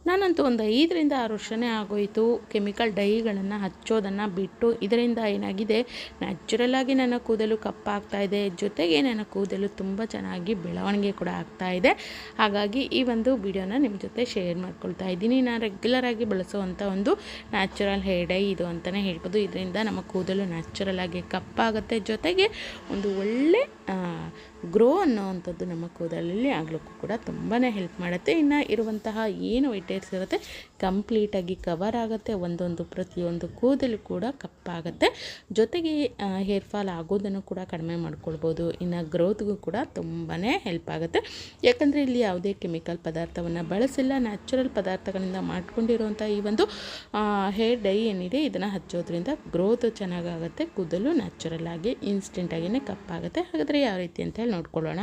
ನಾನಂತೂ ಒಂದು 5ರಿಂದ 6 ವರ್ಷನೇ ಆಗೋಯಿತು ಕೆಮಿಕಲ್ ಡೈಗಳನ್ನು ಹಚ್ಚೋದನ್ನು ಬಿಟ್ಟು. ಇದರಿಂದ ಏನಾಗಿದೆ, ನ್ಯಾಚುರಲ್ಲಾಗಿ ನನ್ನ ಕೂದಲು ಕಪ್ಪಾಗ್ತಾ ಇದೆ, ಜೊತೆಗೆ ನನ್ನ ಕೂದಲು ತುಂಬ ಚೆನ್ನಾಗಿ ಬೆಳವಣಿಗೆ ಕೂಡ ಆಗ್ತಾ ಇದೆ. ಹಾಗಾಗಿ ಈ ಒಂದು ವಿಡಿಯೋನ ನಿಮ್ಮ ಜೊತೆ ಶೇರ್ ಮಾಡ್ಕೊಳ್ತಾ ಇದ್ದೀನಿ. ನಾನು ರೆಗ್ಯುಲರಾಗಿ ಬಳಸುವಂಥ ಒಂದು ನ್ಯಾಚುರಲ್ ಹೇರ್ ಡೈ ಇದು ಅಂತಲೇ ಹೇಳ್ಬೋದು. ಇದರಿಂದ ನಮ್ಮ ಕೂದಲು ನ್ಯಾಚುರಲಾಗಿ ಕಪ್ಪಾಗುತ್ತೆ, ಜೊತೆಗೆ ಒಂದು ಒಳ್ಳೆ ಗ್ರೋ ಅನ್ನೋವಂಥದ್ದು ನಮ್ಮ ಕೂದಲಲ್ಲಿ ಆಗಲಿಕ್ಕೂ ಕೂಡ ತುಂಬಾ ಹೆಲ್ಪ್ ಮಾಡುತ್ತೆ. ಇನ್ನು ಇರುವಂತಹ ಏನು ವೈಟ್ ಹೇರ್ಸ್ ಇರುತ್ತೆ ಕಂಪ್ಲೀಟಾಗಿ ಕವರ್ ಆಗುತ್ತೆ, ಒಂದೊಂದು ಪ್ರತಿಯೊಂದು ಕೂದಲು ಕೂಡ ಕಪ್ಪಾಗುತ್ತೆ, ಜೊತೆಗೆ ಹೇರ್ ಫಾಲ್ ಆಗೋದನ್ನು ಕೂಡ ಕಡಿಮೆ ಮಾಡ್ಕೊಳ್ಬೋದು. ಇನ್ನು ಗ್ರೋತ್ಗೂ ಕೂಡ ತುಂಬಾ ಹೆಲ್ಪ್ ಆಗುತ್ತೆ, ಯಾಕಂದರೆ ಇಲ್ಲಿ ಯಾವುದೇ ಕೆಮಿಕಲ್ ಪದಾರ್ಥವನ್ನು ಬಳಸಿಲ್ಲ, ನ್ಯಾಚುರಲ್ ಪದಾರ್ಥಗಳಿಂದ ಮಾಡ್ಕೊಂಡಿರುವಂಥ ಈ ಒಂದು ಹೇರ್ ಡೈ ಏನಿದೆ ಇದನ್ನು ಹಚ್ಚೋದ್ರಿಂದ ಗ್ರೋತ್ ಚೆನ್ನಾಗಾಗುತ್ತೆ, ಕೂದಲು ನ್ಯಾಚುರಲ್ ಆಗಿ ಇನ್ಸ್ಟೆಂಟಾಗಿಯೇ ಕಪ್ಪಾಗುತ್ತೆ. ಹಾಗಾದರೆ ಯಾವ ರೀತಿ ಅಂತ ಹೇಳಿ ನೋಡ್ಕೊಳ್ಳೋಣ.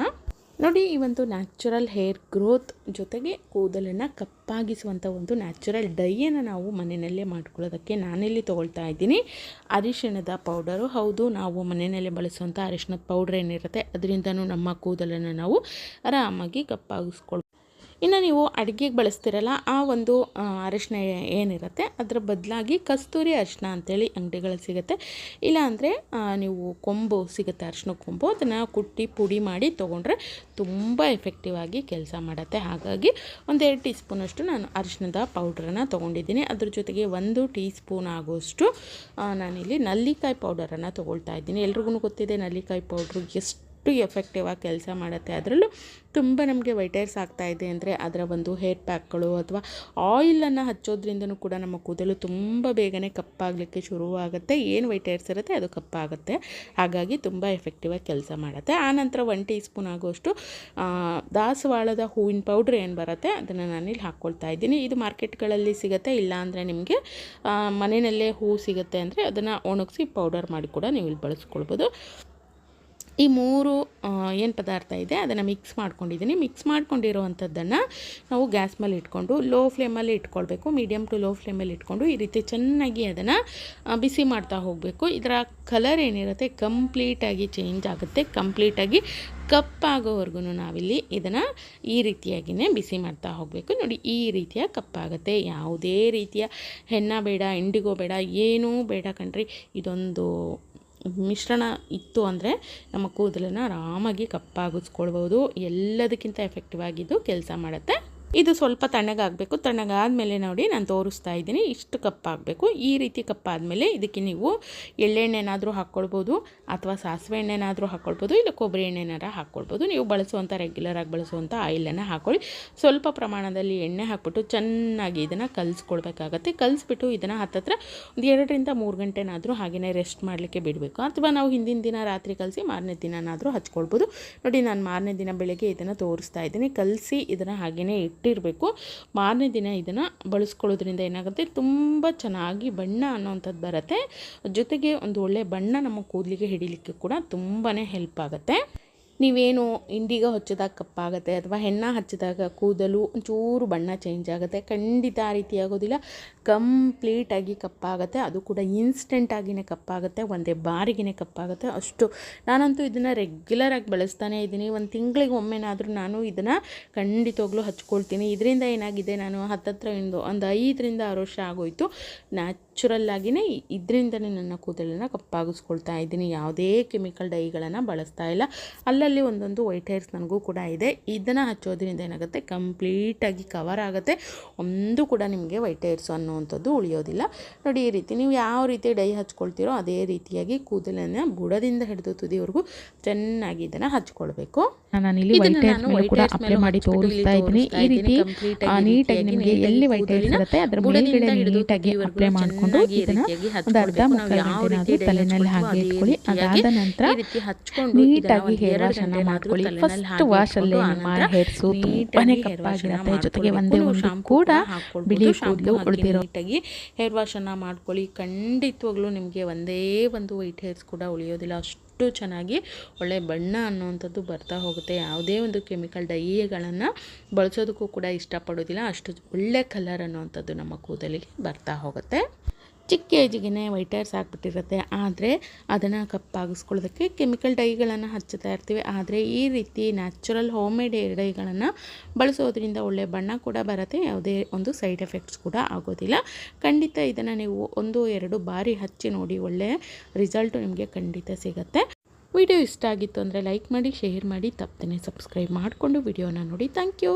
ನೋಡಿ, ಈ ಒಂದು ನ್ಯಾಚುರಲ್ ಹೇರ್ ಗ್ರೋತ್ ಜೊತೆಗೆ ಕೂದಲನ್ನು ಕಪ್ಪಾಗಿಸುವಂಥ ಒಂದು ನ್ಯಾಚುರಲ್ ಡೈಯನ್ನು ನಾವು ಮನೆಯಲ್ಲೇ ಮಾಡ್ಕೊಳ್ಳೋದಕ್ಕೆ ನಾನಿಲ್ಲಿ ತೊಗೊಳ್ತಾ ಇದ್ದೀನಿ ಅರಿಶಿಣದ ಪೌಡರು. ಹೌದು, ನಾವು ಮನೆಯಲ್ಲೇ ಬಳಸುವಂಥ ಅರಿಶಿಣದ ಪೌಡ್ರ್ ಏನಿರುತ್ತೆ ಅದರಿಂದನೂ ನಮ್ಮ ಕೂದಲನ್ನು ನಾವು ಆರಾಮಾಗಿ ಕಪ್ಪಾಗಿಸ್ಕೊಳ್ಬೋದು. ಇನ್ನು ನೀವು ಅಡುಗೆಗೆ ಬಳಸ್ತಿರಲ್ಲ ಆ ಒಂದು ಅರಿಶಿನ ಏನಿರುತ್ತೆ ಅದರ ಬದಲಾಗಿ ಕಸ್ತೂರಿ ಅರಿಶಿನ ಅಂಥೇಳಿ ಅಂಗಡಿಗಳಲ್ಲಿ ಸಿಗುತ್ತೆ. ಇಲ್ಲಾಂದರೆ ನೀವು ಕೊಂಬು ಸಿಗುತ್ತೆ, ಅರಿಶಿನ ಕೊಂಬು, ಅದನ್ನು ಕುಟ್ಟಿ ಪುಡಿ ಮಾಡಿ ತೊಗೊಂಡ್ರೆ ತುಂಬ ಎಫೆಕ್ಟಿವ್ ಆಗಿ ಕೆಲಸ ಮಾಡುತ್ತೆ. ಹಾಗಾಗಿ 1-2 ಟೀ ಸ್ಪೂನಷ್ಟು ನಾನು ಅರಿಶಿಣದ ಪೌಡ್ರನ್ನು ತೊಗೊಂಡಿದ್ದೀನಿ. ಅದ್ರ ಜೊತೆಗೆ 1 ಟೀ ಸ್ಪೂನ್ ಆಗೋಷ್ಟು ನಾನಿಲ್ಲಿ ನಲ್ಲಿಕಾಯಿ ಪೌಡರನ್ನು ತೊಗೊಳ್ತಾ ಇದ್ದೀನಿ. ಎಲ್ರಿಗೂ ಗೊತ್ತಿದೆ ನಲ್ಲಿಕಾಯಿ ಪೌಡ್ರು ಎಷ್ಟು ಎಫೆಕ್ಟಿವ್ ಆಗಿ ಕೆಲಸ ಮಾಡುತ್ತೆ. ಅದರಲ್ಲೂ ತುಂಬ ನಮಗೆ ವೈಟ್ ಹೇರ್ಸ್ ಆಗ್ತಾಯಿದೆ ಅಂದರೆ ಅದರ ಒಂದು ಹೇರ್ ಪ್ಯಾಕ್ಗಳು ಅಥವಾ ಆಯಿಲನ್ನು ಹಚ್ಚೋದ್ರಿಂದನೂ ಕೂಡ ನಮ್ಮ ಕೂದಲು ತುಂಬ ಬೇಗನೆ ಕಪ್ಪಾಗಲಿಕ್ಕೆ ಶುರುವಾಗುತ್ತೆ. ಏನು ವೈಟ್ ಹೇರ್ಸ್ ಇರುತ್ತೆ ಅದು ಕಪ್ಪಾಗುತ್ತೆ, ಹಾಗಾಗಿ ತುಂಬ ಎಫೆಕ್ಟಿವ್ ಆಗಿ ಕೆಲಸ ಮಾಡುತ್ತೆ. ಆನಂತರ 1 ಟೀ ಸ್ಪೂನ್ ಆಗೋಷ್ಟು ದಾಸವಾಳದ ಹೂವಿನ ಪೌಡ್ರ್ ಏನು ಬರುತ್ತೆ ಅದನ್ನು ನಾನಿಲ್ಲಿ ಹಾಕ್ಕೊಳ್ತಾ ಇದ್ದೀನಿ. ಇದು ಮಾರ್ಕೆಟ್ಗಳಲ್ಲಿ ಸಿಗುತ್ತೆ, ಇಲ್ಲಾಂದರೆ ನಿಮಗೆ ಮನೆಯಲ್ಲೇ ಹೂ ಸಿಗುತ್ತೆ ಅಂದರೆ ಅದನ್ನು ಒಣಗಿಸಿ ಪೌಡರ್ ಮಾಡಿ ಕೂಡ ನೀವು ಇಲ್ಲಿ ಬಳಸ್ಕೊಳ್ಬೋದು. ಈ 3 ಏನು ಪದಾರ್ಥ ಇದೆ ಅದನ್ನು ಮಿಕ್ಸ್ ಮಾಡ್ಕೊಂಡಿದ್ದೀನಿ. ಮಿಕ್ಸ್ ಮಾಡ್ಕೊಂಡಿರೋವಂಥದ್ದನ್ನು ನಾವು ಗ್ಯಾಸ್ ಮೇಲೆ ಇಟ್ಕೊಂಡು ಲೋ ಫ್ಲೇಮಲ್ಲಿ ಇಟ್ಕೊಳ್ಬೇಕು. ಮೀಡಿಯಮ್ ಟು ಲೋ ಫ್ಲೇಮಲ್ಲಿ ಇಟ್ಕೊಂಡು ಈ ರೀತಿ ಚೆನ್ನಾಗಿ ಅದನ್ನು ಬಿಸಿ ಮಾಡ್ತಾ ಹೋಗಬೇಕು. ಇದರ ಕಲರ್ ಏನಿರುತ್ತೆ ಕಂಪ್ಲೀಟಾಗಿ ಚೇಂಜ್ ಆಗುತ್ತೆ, ಕಂಪ್ಲೀಟಾಗಿ ಕಪ್ಪಾಗೋವರೆಗೂ ನಾವಿಲ್ಲಿ ಇದನ್ನು ಈ ರೀತಿಯಾಗಿಯೇ ಬಿಸಿ ಮಾಡ್ತಾ ಹೋಗಬೇಕು. ನೋಡಿ, ಈ ರೀತಿಯ ಕಪ್ಪಾಗುತ್ತೆ. ಯಾವುದೇ ರೀತಿಯ ಹೆನ್ನ ಬೇಡ, ಇಂಡಿಗೋ ಬೇಡ, ಏನೂ ಬೇಡ ಕಣ್ರಿ. ಇದೊಂದು ಮಿಶ್ರಣ ಇತ್ತು ಅಂದರೆ ನಮ್ಮ ಕೂದಲನ್ನು ಆರಾಮಾಗಿ ಕಪ್ಪಾಗಿಸ್ಕೊಳ್ಬೋದು. ಎಲ್ಲದಕ್ಕಿಂತ ಎಫೆಕ್ಟಿವ್ ಆಗಿದ್ದು ಕೆಲಸ ಮಾಡುತ್ತೆ. ಇದು ಸ್ವಲ್ಪ ತಣ್ಣಗಾಗಬೇಕು. ತಣ್ಣಗಾದಮೇಲೆ ನೋಡಿ ನಾನು ತೋರಿಸ್ತಾ ಇದ್ದೀನಿ, ಇಷ್ಟು ಕಪ್ಪಾಗಬೇಕು. ಈ ರೀತಿ ಕಪ್ಪಾದಮೇಲೆ ಇದಕ್ಕೆ ನೀವು ಎಳ್ಳೆಣ್ಣೆನಾದರೂ ಹಾಕ್ಕೊಳ್ಬೋದು ಅಥವಾ ಸಾಸಿವೆ ಎಣ್ಣೆನಾದರೂ ಹಾಕ್ಕೊಳ್ಬೋದು, ಇಲ್ಲ ಕೊಬ್ಬರಿ ಎಣ್ಣೆನಾರ ಹಾಕ್ಕೊಳ್ಬೋದು. ನೀವು ಬಳಸುವಂಥ ರೆಗ್ಯುಲರಾಗಿ ಬಳಸುವಂಥ ಆಯಿಲನ್ನು ಹಾಕ್ಕೊಳ್ಳಿ. ಸ್ವಲ್ಪ ಪ್ರಮಾಣದಲ್ಲಿ ಎಣ್ಣೆ ಹಾಕ್ಬಿಟ್ಟು ಚೆನ್ನಾಗಿ ಇದನ್ನು ಕಲಿಸ್ಕೊಳ್ಬೇಕಾಗತ್ತೆ. ಕಲಿಸ್ಬಿಟ್ಟು ಇದನ್ನು ಹತ್ತತ್ರ 2ರಿಂದ 3 ಗಂಟೆನಾದರೂ ಹಾಗೆಯೇ ರೆಸ್ಟ್ ಮಾಡಲಿಕ್ಕೆ ಬಿಡಬೇಕು. ಅಥವಾ ನಾವು ಹಿಂದಿನ ದಿನ ರಾತ್ರಿ ಕಲಸಿ ಮಾರನೇ ದಿನನಾದರೂ ಹಚ್ಕೊಳ್ಬೋದು. ನೋಡಿ, ನಾನು ಮಾರನೇ ದಿನ ಬೆಳಗ್ಗೆ ಇದನ್ನು ತೋರಿಸ್ತಾ ಇದ್ದೀನಿ. ಕಲಸಿ ಇದನ್ನು ಹಾಗೆಯೇ ಇಟ್ಟಿರಬೇಕು. ಮಾರನೇ ದಿನ ಇದನ್ನು ಬಳಸ್ಕೊಳ್ಳೋದ್ರಿಂದ ಏನಾಗುತ್ತೆ, ತುಂಬ ಚೆನ್ನಾಗಿ ಬಣ್ಣ ಅನ್ನೋವಂಥದ್ದು ಬರುತ್ತೆ, ಜೊತೆಗೆ ಒಂದು ಒಳ್ಳೆ ಬಣ್ಣ ನಮ್ಮ ಕೂದಲಿಗೆ ಹಿಡಿಲಿಕ್ಕೆ ಕೂಡ ತುಂಬಾ ಹೆಲ್ಪ್ ಆಗುತ್ತೆ. ನೀವೇನು ಇಂಡಿಗೋ ಹಚ್ಚಿದಾಗ ಕಪ್ಪಾಗುತ್ತೆ ಅಥವಾ ಹೆನ್ನ ಹಚ್ಚಿದಾಗ ಕೂದಲು ಒಂಚೂರು ಬಣ್ಣ ಚೇಂಜ್ ಆಗುತ್ತೆ, ಖಂಡಿತ ಆ ರೀತಿ ಆಗೋದಿಲ್ಲ. ಕಂಪ್ಲೀಟಾಗಿ ಕಪ್ಪಾಗುತ್ತೆ, ಅದು ಕೂಡ ಇನ್ಸ್ಟೆಂಟಾಗಿಯೇ ಕಪ್ಪಾಗುತ್ತೆ, ಒಂದೇ ಬಾರಿಗೇ ಕಪ್ಪಾಗುತ್ತೆ. ಅಷ್ಟು ನಾನಂತೂ ಇದನ್ನು ರೆಗ್ಯುಲರಾಗಿ ಬಳಸ್ತಾನೇ ಇದ್ದೀನಿ. 1 ತಿಂಗಳಿಗೆ ಒಮ್ಮೆನಾದರೂ ನಾನು ಇದನ್ನು ಖಂಡಿತವಾಗ್ಲೂ ಹಚ್ಕೊಳ್ತೀನಿ. ಇದರಿಂದ ಏನಾಗಿದೆ, ನಾನು ಹತ್ತತ್ರ ಒಂದು 5ರಿಂದ 6 ವರ್ಷ ಆಗೋಯಿತು ನ್ಯಾಚುರಲ್ಲಾಗಿಯೇ ಇದರಿಂದನೇ ನನ್ನ ಕೂದಲನ್ನು ಕಪ್ಪಾಗಿಸ್ಕೊಳ್ತಾ ಇದ್ದೀನಿ. ಯಾವುದೇ ಕೆಮಿಕಲ್ ಡೈಗಳನ್ನು ಬಳಸ್ತಾ ಇಲ್ಲ. ಅಲ್ಲಲ್ಲಿ ಒಂದೊಂದು ವೈಟ್ ಹೇರ್ಸ್ ನನಗೂ ಕೂಡ ಇದೆ. ಇದನ್ನು ಹಚ್ಚೋದ್ರಿಂದ ಏನಾಗುತ್ತೆ, ಕಂಪ್ಲೀಟಾಗಿ ಕವರ್ ಆಗುತ್ತೆ, ಒಂದು ಕೂಡ ನಿಮಗೆ ವೈಟ್ ಹೇರ್ಸು ಅನ್ನುವಂಥದ್ದು ಉಳಿಯೋದಿಲ್ಲ. ನೋಡಿ, ಈ ರೀತಿ ನೀವು ಯಾವ ರೀತಿ ಡೈ ಹಚ್ಕೊಳ್ತೀರೋ ಅದೇ ರೀತಿಯಾಗಿ ಕೂದಲನ್ನು ಬುಡದಿಂದ ಹಿಡಿದು ತುದಿವರೆಗೂ ಚೆನ್ನಾಗಿ ಇದನ್ನು ಹಚ್ಕೊಳ್ಬೇಕು. ನಾನಿಲ್ಲಿ ವೈಟ್ ಹೇರ್ಸ್ ಮೇಲೆ ಕೂಡ ಅಪ್ಲೈ ಮಾಡಿ ತೋರಿಸ್ತಾ ಇದ್ದೀನಿ. ಈ ರೀತಿ ನೀಟಾಗಿ ನಿಮಗೆ ಎಲ್ಲಿ ವೈಟ್ ಹೇರ್ಸ್ ಇರುತ್ತೆ ಅದರ ಮೇಲ್ಗಡೆ ನೀಟಾಗಿ ಅಪ್ಲೈ ಮಾಡಿಕೊಂಡು ಇದನ್ನು ಒಂದು ಅರ್ಧ ಮುಕ್ಕಾಲು ಗಂಟೆನಾದರೂ ತಲೆನಲ್ಲಿ ಹಾಗೆ ಇಟ್ಕೊಳ್ಳಿ. ಅದಾದ ನಂತರ ನೀಟಾಗಿ ಹೇರ್ ವಾಶನ್ನು ಮಾಡ್ಕೊಳ್ಳಿ. ಫಸ್ಟ್ ವಾಶಲ್ಲೇ ನಿಮ್ಮ ಹೇರ್ಸು ತುಂಬಾನೇ ಕಪ್ಪಾಗಿರುತ್ತೆ, ಜೊತೆಗೆ ಒಂದೇ ಒಂದು ಕೂಡ ಬಿಳಿ ಕೂದಲು ಉಳಿದಿರೋ. ನೀಟಾಗಿ ಹೇರ್ ವಾಶನ್ನು ಮಾಡ್ಕೊಳ್ಳಿ. ಖಂಡಿತವಾಗ್ಲೂ ನಿಮಗೆ ಒಂದೇ ಒಂದು ವೈಟ್ ಹೇರ್ಸ್ ಕೂಡ ಉಳಿಯೋದಿಲ್ಲ. ಅಷ್ಟು ಚೆನ್ನಾಗಿ ಒಳ್ಳೆ ಬಣ್ಣ ಅನ್ನುವಂಥದ್ದು ಬರ್ತಾ ಹೋಗುತ್ತೆ. ಯಾವುದೇ ಒಂದು ಕೆಮಿಕಲ್ ಡೈಗಳನ್ನು ಬಳಸೋದಕ್ಕೂ ಕೂಡ ಇಷ್ಟಪಡೋದಿಲ್ಲ, ಅಷ್ಟು ಒಳ್ಳೆ ಕಲರ್ ಅನ್ನುವಂಥದ್ದು ನಮ್ಮ ಕೂದಲಿಗೆ ಬರ್ತಾ ಹೋಗುತ್ತೆ. ಚಿಕ್ಕ ಏಜಿಗೆ ವೈಟ್ ಹೇರ್ಸ್ ಆಗಿಬಿಟ್ಟಿರುತ್ತೆ. ಆದರೆ ಅದನ್ನು ಕಪ್ಪಾಗಿಸ್ಕೊಳ್ಳೋದಕ್ಕೆ ಕೆಮಿಕಲ್ ಡೈಗಳನ್ನು ಹಚ್ಚುತ್ತಾ ಇರ್ತೀವಿ. ಆದರೆ ಈ ರೀತಿ ನ್ಯಾಚುರಲ್ ಹೋಮ್ ಮೇಡ್ ಹೇರ್ ಡೈಗಳನ್ನು ಬಳಸೋದ್ರಿಂದ ಒಳ್ಳೆ ಬಣ್ಣ ಕೂಡ ಬರುತ್ತೆ, ಯಾವುದೇ ಒಂದು ಸೈಡ್ ಎಫೆಕ್ಟ್ಸ್ ಕೂಡ ಆಗೋದಿಲ್ಲ. ಖಂಡಿತ ಇದನ್ನು ನೀವು 1-2 ಬಾರಿ ಹಚ್ಚಿ ನೋಡಿ, ಒಳ್ಳೆಯ ರಿಸಲ್ಟು ನಿಮಗೆ ಖಂಡಿತ ಸಿಗುತ್ತೆ. ವಿಡಿಯೋ ಇಷ್ಟ ಆಗಿತ್ತು ಅಂದರೆ ಲೈಕ್ ಮಾಡಿ, ಶೇರ್ ಮಾಡಿ, ತಪ್ಪದೇ ಸಬ್ಸ್ಕ್ರೈಬ್ ಮಾಡಿಕೊಂಡು ವಿಡಿಯೋನ ನೋಡಿ. Thank you.